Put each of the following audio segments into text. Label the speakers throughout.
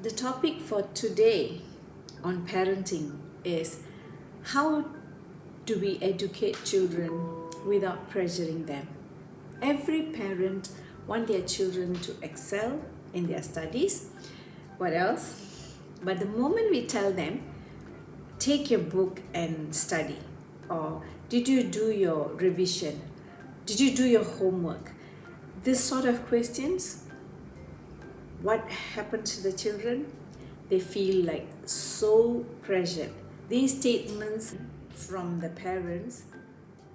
Speaker 1: The topic for today on parenting is how do we educate children without pressuring them? Every parent want their children to excel in their studies. What else? But the moment we tell them, take your book and study, or did you do your revision? Did you do your homework? This sort of questions, what happens to the children? They feel like so pressured. These statements from the parents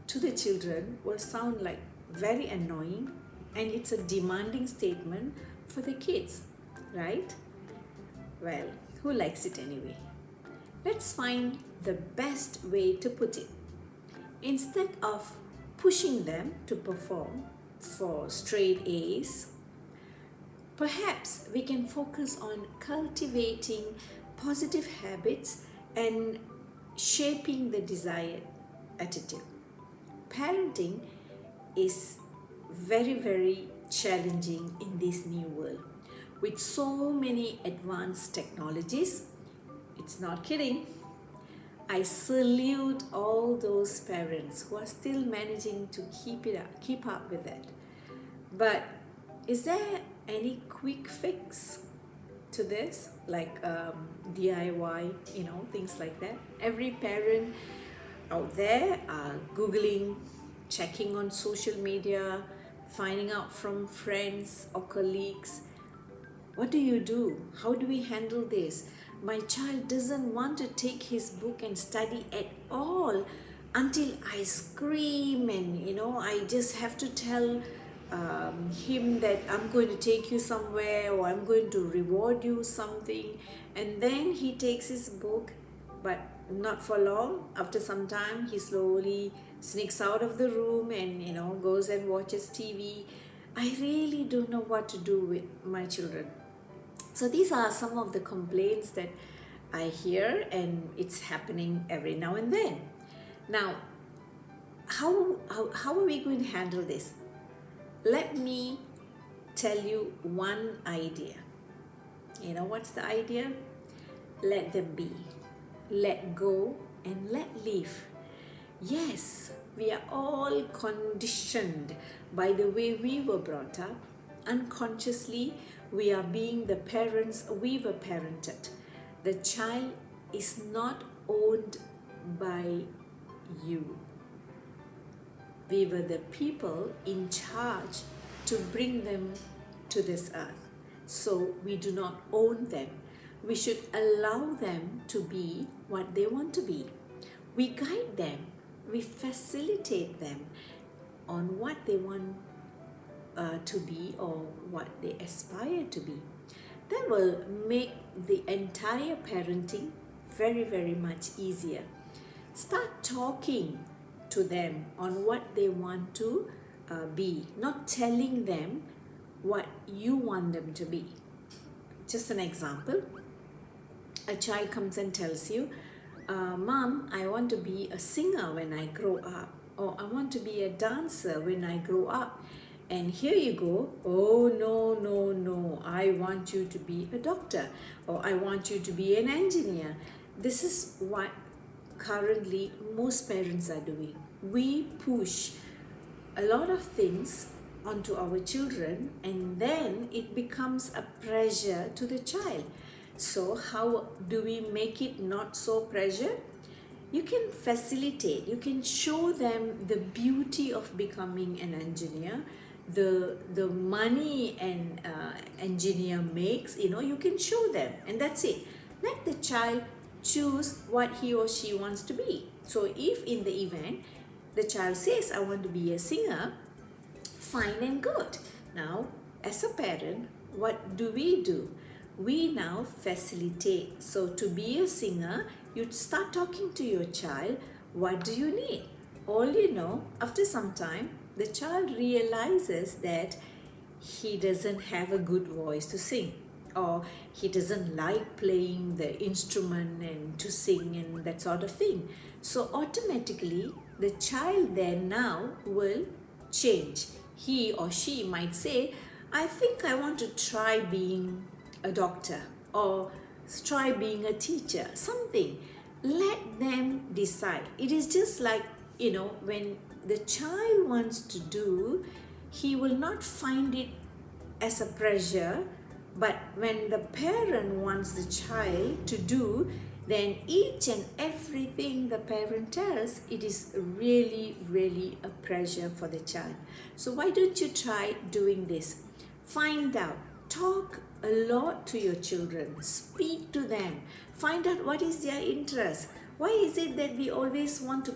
Speaker 1: to the children will sound like very annoying, and it's a demanding statement for the kids, right? Well, who likes it anyway? Let's find the best way to put it. Instead of pushing them to perform for straight A's, perhaps we can focus on cultivating positive habits and shaping the desired attitude. Parenting is very, very challenging in this new world. With so many advanced technologies, it's not kidding. I salute all those parents who are still managing to keep up with it. But is there any quick fix to this, like DIY, things like that? Every parent out there are Googling, checking on social media, finding out from friends or colleagues. What do you do? How do we handle this? My child doesn't want to take his book and study at all until I scream, and I just have to tell him that I'm going to take you somewhere, or I'm going to reward you something, and then he takes his book, but not for long. After some time, he slowly sneaks out of the room and goes and watches TV. I really don't know what to do with my children. So these are some of the complaints that I hear, and it's happening every now and then. Now, how are we going to handle this? Let me tell you one idea. You know what's the idea? Let them be. Let go and let live. Yes, we are all conditioned by the way we were brought up. Unconsciously, we are being the parents we were parented. The child is not owned by you. We were the people in charge to bring them to this earth. So we do not own them. We should allow them to be what they want to be. We guide them. We facilitate them on what they want to be, or what they aspire to be. That will make the entire parenting very, very much easier. Start talking to them on what they want to be, not telling them what you want them to be. Just an example, a child comes and tells you, Mom, I want to be a singer when I grow up, or I want to be a dancer when I grow up. And here you go, oh no, I want you to be a doctor, or I want you to be an engineer. This is what currently most parents are doing. We push a lot of things onto our children, and then it becomes a pressure to the child. So how do we make it not so pressure? You can facilitate, you can show them the beauty of becoming an engineer, the money an engineer makes. You can show them, and that's it. Let the child choose what he or she wants to be. So if in the event the child says, I want to be a singer, fine and good. Now, as a parent, what do? We now facilitate. So to be a singer, you start talking to your child, what do you need? All you know, after some time, the child realizes that he doesn't have a good voice to sing, or he doesn't like playing the instrument and to sing and that sort of thing. So automatically, the child then now will change. He or she might say, I think I want to try being a doctor, or try being a teacher, something. Let them decide. It is just like, when the child wants to do, he will not find it as a pressure, but when the parent wants the child to do, then each and everything the parent tells, it is really, really a pressure for the child. So why don't you try doing this? Find out, talk a lot to your children, speak to them, find out what is their interest. Why is it that we always want to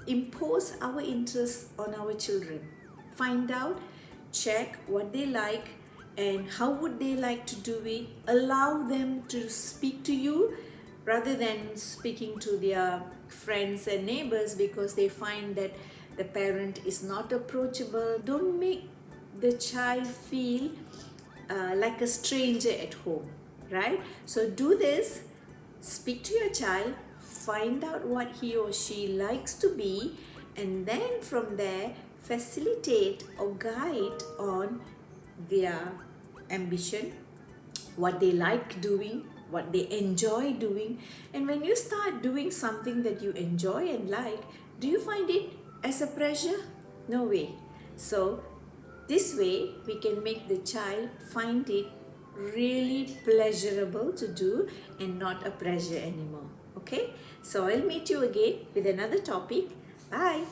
Speaker 1: impose our interests on our children? Find out, check what they like and how would they like to do it. Allow them to speak to you rather than speaking to their friends and neighbors because they find that the parent is not approachable. Don't make the child feel like a stranger at home, right? So do this, speak to your child, find out what he or she likes to be, and then from there facilitate or guide on their ambition, what they like doing, what they enjoy doing. And when you start doing something that you enjoy and like, do you find it as a pressure? No way. So this way we can make the child find it really pleasurable to do and not a pressure anymore. Okay, so I'll meet you again with another topic. Bye.